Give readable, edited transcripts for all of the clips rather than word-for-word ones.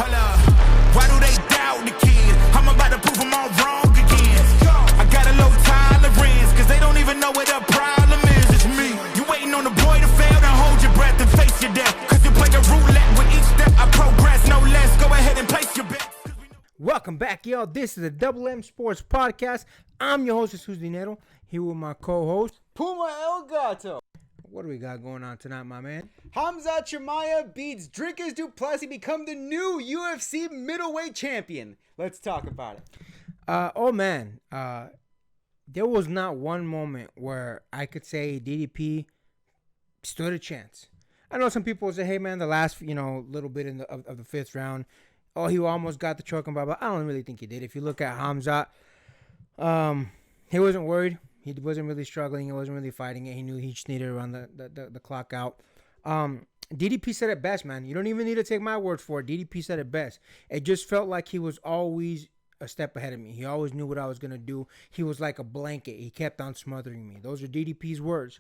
Hold up, why do they doubt the kid? I'm about to prove them all wrong again. I got a low tolerance, cause they don't even know what the problem is. It's me. You waiting on the boy to fail, then hold your breath and face your death. Cause you play a roulette with each step I progress, no less. Go ahead and place your bet. Welcome back, y'all. This is the Double M Sports Podcast. I'm your host, Jesus Dinero, here with my co-host, Puma El Gato. What do we got going on tonight, my man? Khamzat beats Drinkers Duplessis, become the new UFC middleweight champion. Let's talk about it. There was not one moment where I could say DDP stood a chance. I know some people say, hey, man, the last, little bit of the fifth round, he almost got the choke and blah, blah. I don't really think he did. If you look at Khamzat, he wasn't worried. He wasn't really struggling. He wasn't really fighting it. He knew he just needed to run the clock out. DDP said it best, man. You don't even need to take my word for it. DDP said it best. It just felt like he was always a step ahead of me. He always knew what I was going to do. He was like a blanket. He kept on smothering me. Those are DDP's words.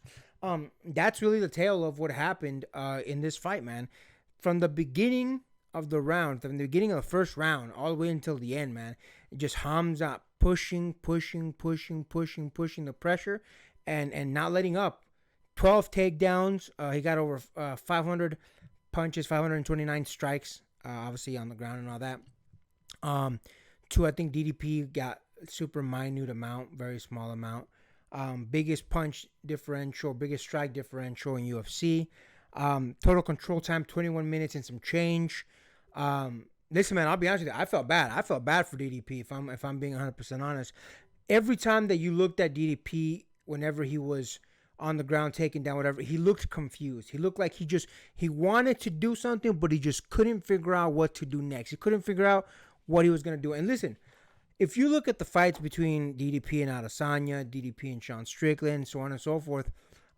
That's really the tale of what happened in this fight, man. From the beginning of the round, from the beginning of the first round, all the way until the end, man, just Khamzat pushing the pressure and not letting up. 12 takedowns. He got over 500 punches, 529 strikes, obviously on the ground and all that. I think DDP got super minute amount, very small amount. Biggest punch differential, biggest strike differential in UFC. Total control time, 21 minutes and some change. Listen, man, I'll be honest with you. I felt bad. I felt bad for DDP, if I'm being 100% honest. Every time that you looked at DDP, whenever he was on the ground, taking down whatever, he looked confused. He looked like he wanted to do something, but he just couldn't figure out what to do next. He couldn't figure out what he was going to do. And listen, if you look at the fights between DDP and Adesanya, DDP and Sean Strickland, so on and so forth,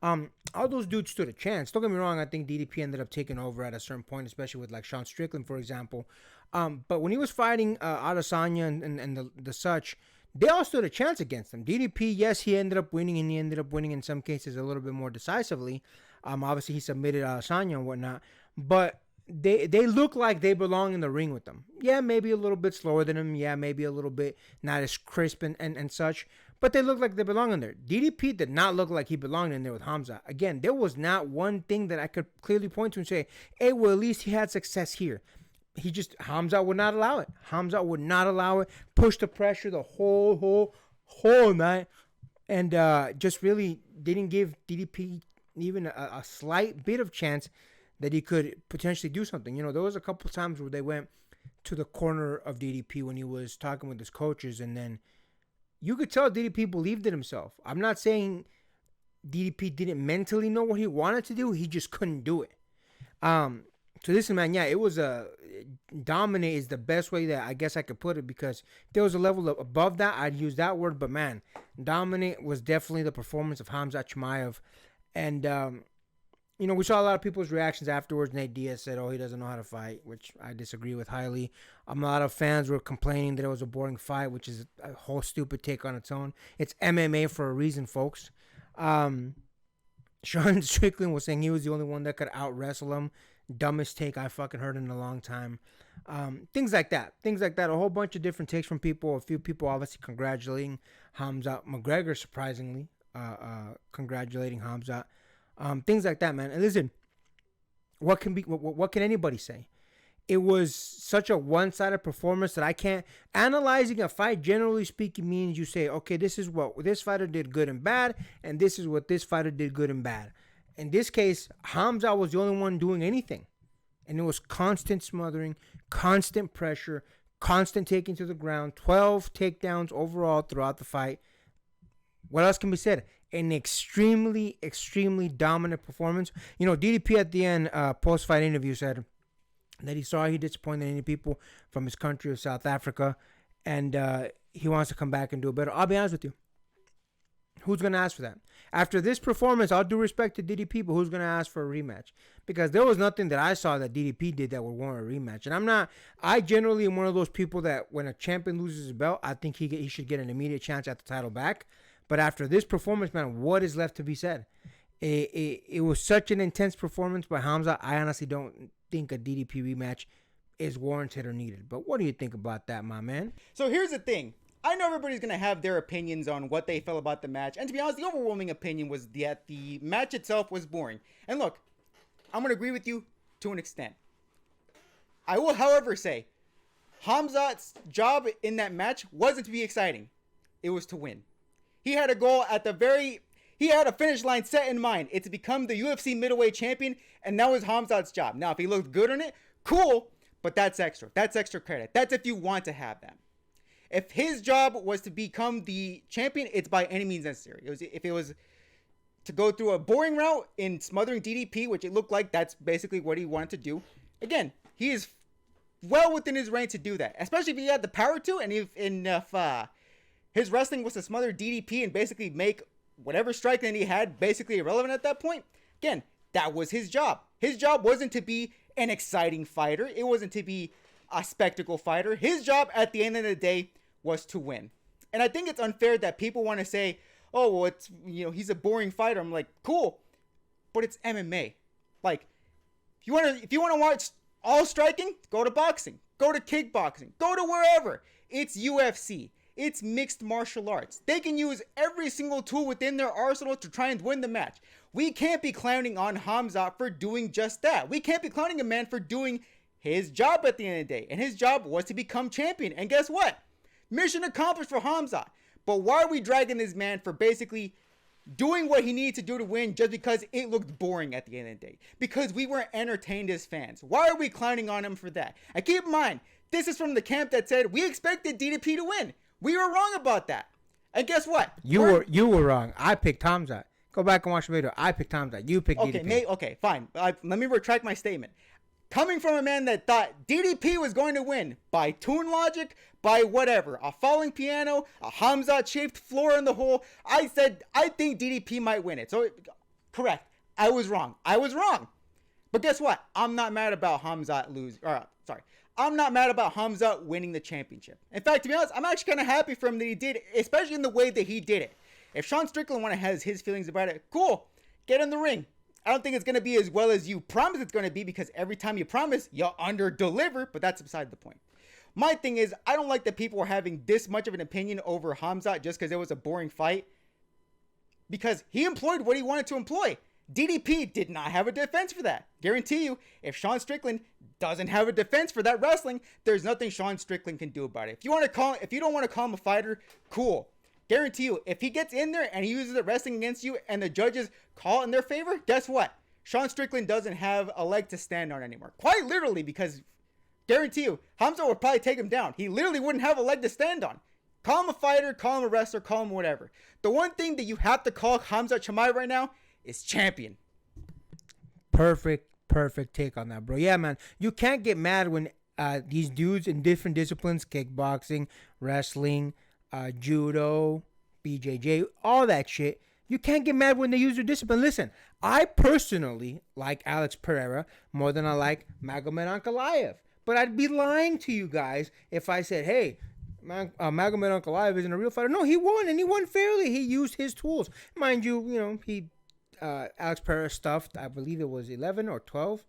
all those dudes stood a chance. Don't get me wrong, I think DDP ended up taking over at a certain point, especially with like Sean Strickland, for example. But when he was fighting Adesanya and the such, they all stood a chance against him. DDP, yes, he ended up winning, and he ended up winning in some cases a little bit more decisively. Obviously, he submitted Adesanya and whatnot, but they look like they belong in the ring with them. Yeah, maybe a little bit slower than him. Yeah, maybe a little bit not as crisp and such. But they look like they belong in there. DDP did not look like he belonged in there with Khamzat. Again, there was not one thing that I could clearly point to and say, hey, well, at least he had success here. Khamzat would not allow it. Khamzat would not allow it. Pushed the pressure the whole night. And just really didn't give DDP even a slight bit of chance that he could potentially do something. There was a couple times where they went to the corner of DDP when he was talking with his coaches, and then you could tell DDP believed in himself. I'm not saying DDP didn't mentally know what he wanted to do. He just couldn't do it. So listen, man, yeah, it was dominate is the best way that I guess I could put it, because if there was a level above that, I'd use that word. But, man, dominate was definitely the performance of Khamzat Chimaev. And, we saw a lot of people's reactions afterwards. Nate Diaz said, he doesn't know how to fight, which I disagree with highly. A lot of fans were complaining that it was a boring fight, which is a whole stupid take on its own. It's MMA for a reason, folks. Sean Strickland was saying he was the only one that could out-wrestle him. Dumbest take I fucking heard in a long time. Things like that. A whole bunch of different takes from people. A few people obviously congratulating Khamzat. McGregor, surprisingly, congratulating Khamzat. Things like that, man. And listen, what can anybody say? It was such a one-sided performance that I can't. Analyzing a fight, generally speaking, means you say, okay, this is what this fighter did good and bad, and this is what this fighter did good and bad. In this case, Khamzat was the only one doing anything. And it was constant smothering, constant pressure, constant taking to the ground, 12 takedowns overall throughout the fight. What else can be said? An extremely, extremely dominant performance. DDP at the end, post-fight interview, said that he disappointed any people from his country of South Africa, and he wants to come back and do it better. I'll be honest with you. Who's going to ask for that? After this performance, all due respect to DDP, but who's going to ask for a rematch? Because there was nothing that I saw that DDP did that would warrant a rematch. And I generally am one of those people that when a champion loses his belt, I think he should get an immediate chance at the title back. But after this performance, man, what is left to be said? It was such an intense performance by Khamzat. I honestly don't think a DDP rematch is warranted or needed. But what do you think about that, my man? So here's the thing. I know everybody's going to have their opinions on what they felt about the match. And to be honest, the overwhelming opinion was that the match itself was boring. And look, I'm going to agree with you to an extent. I will, however, say Khamzat's job in that match wasn't to be exciting. It was to win. He had a goal at he had a finish line set in mind. It's to become the UFC middleweight champion, and that was Khamzat's job. Now, if he looked good in it, cool, but that's extra. That's extra credit. That's if you want to have that. If his job was to become the champion, it's by any means necessary. If it was to go through a boring route in smothering DDP, which it looked like that's basically what he wanted to do. Again, he is well within his range to do that, especially if he had the power to, and if his wrestling was to smother DDP and basically make whatever strike that he had basically irrelevant at that point. Again, that was his job. His job wasn't to be an exciting fighter. It wasn't to be a spectacle fighter. His job at the end of the day was to win. And I think it's unfair that people want to say, oh, well, it's, he's a boring fighter. I'm like, cool, but it's MMA. Like, if you want to watch all striking, go to boxing, go to kickboxing, go to wherever. It's UFC. It's mixed martial arts. They can use every single tool within their arsenal to try and win the match. We can't be clowning on Khamzat for doing just that. We can't be clowning a man for doing his job at the end of the day. And his job was to become champion. And guess what? Mission accomplished for Khamzat. But why are we dragging this man for basically doing what he needed to do to win just because it looked boring at the end of the day? Because we weren't entertained as fans. Why are we clowning on him for that? And keep in mind, this is from the camp that said we expected DDP to win. We were wrong about that. And guess what? You were wrong. I picked Khamzat. Go back and watch the video. I picked Khamzat. You picked DDP. Okay, fine. Let me retract my statement. Coming from a man that thought DDP was going to win by tune logic, by whatever, a falling piano, a Khamzat-shaped floor in the hole, I said, I think DDP might win it. So, correct. I was wrong. But guess what? I'm not mad about I'm not mad about Khamzat winning the championship. In fact, to be honest, I'm actually kind of happy for him that he did it, especially in the way that he did it. If Sean Strickland has his feelings about it, cool. Get in the ring. I don't think it's going to be as well as you promise it's going to be, because every time you promise, you under-deliver, but that's beside the point. My thing is, I don't like that people are having this much of an opinion over Khamzat just because it was a boring fight, because he employed what he wanted to employ. DDP did not have a defense for that. Guarantee you, if Sean Strickland doesn't have a defense for that wrestling, there's nothing Sean Strickland can do about it. If you don't want to call him a fighter, cool. Guarantee you, if he gets in there and he uses it wrestling against you and the judges call it in their favor, guess what? Sean Strickland doesn't have a leg to stand on anymore. Quite literally, because guarantee you, Khamzat would probably take him down. He literally wouldn't have a leg to stand on. Call him a fighter, call him a wrestler, call him whatever. The one thing that you have to call Khamzat Chimaev right now is champion. Perfect take on that, bro. Yeah, man. You can't get mad when these dudes in different disciplines, kickboxing, wrestling, judo, BJJ, all that shit. You can't get mad when they use their discipline. Listen, I personally like Alex Pereira more than I like Magomed Ankalaev. But I'd be lying to you guys if I said, hey, Magomed Ankalaev isn't a real fighter. No, he won, and he won fairly. He used his tools. Mind you, Alex Pereira stuffed, I believe it was 11 or 12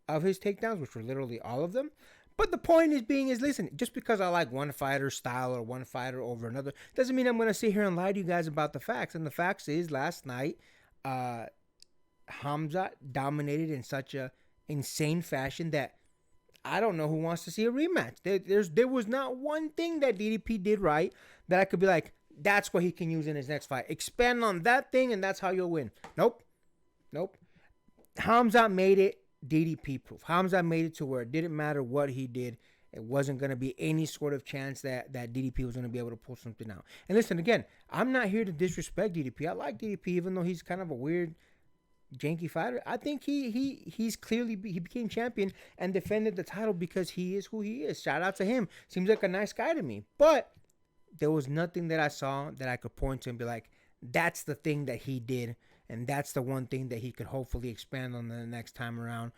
of his takedowns, which were literally all of them. But the point is, listen, just because I like one fighter style or one fighter over another doesn't mean I'm going to sit here and lie to you guys about the facts. And the facts is, last night, Khamzat dominated in such a insane fashion that I don't know who wants to see a rematch. There was not one thing that DDP did right that I could be like, that's what he can use in his next fight. Expand on that thing, and that's how you'll win. Nope. Khamzat made it DDP proof. Khamzat made it to where it didn't matter what he did. It wasn't going to be any sort of chance that DDP was going to be able to pull something out. And listen, again, I'm not here to disrespect DDP. I like DDP, even though he's kind of a weird, janky fighter. I think he became champion and defended the title because he is who he is. Shout out to him. Seems like a nice guy to me. But there was nothing that I saw that I could point to and be like, that's the thing that he did, and that's the one thing that he could hopefully expand on the next time around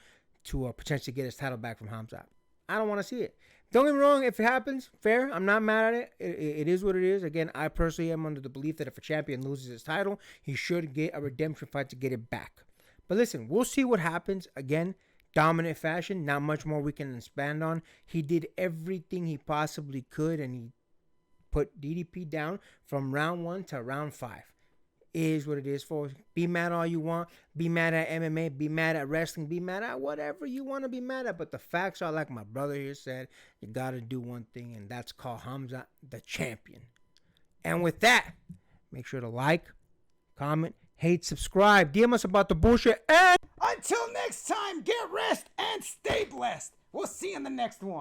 to potentially get his title back from Khamzat. I don't want to see it. Don't get me wrong, if it happens, fair. I'm not mad at it. It is what it is. Again, I personally am under the belief that if a champion loses his title, he should get a redemption fight to get it back. But listen, we'll see what happens. Again, dominant fashion. Not much more we can expand on. He did everything he possibly could, and he put DDP down from round 1 to round 5. Is what it is, folks. Be mad all you want. Be mad at MMA. Be mad at wrestling. Be mad at whatever you want to be mad at. But the facts are, like my brother here said, you got to do one thing, and that's call Khamzat the champion. And with that, make sure to like, comment, hate, subscribe. DM us about the bullshit. And Until next time, get rest and stay blessed. We'll see you in the next one.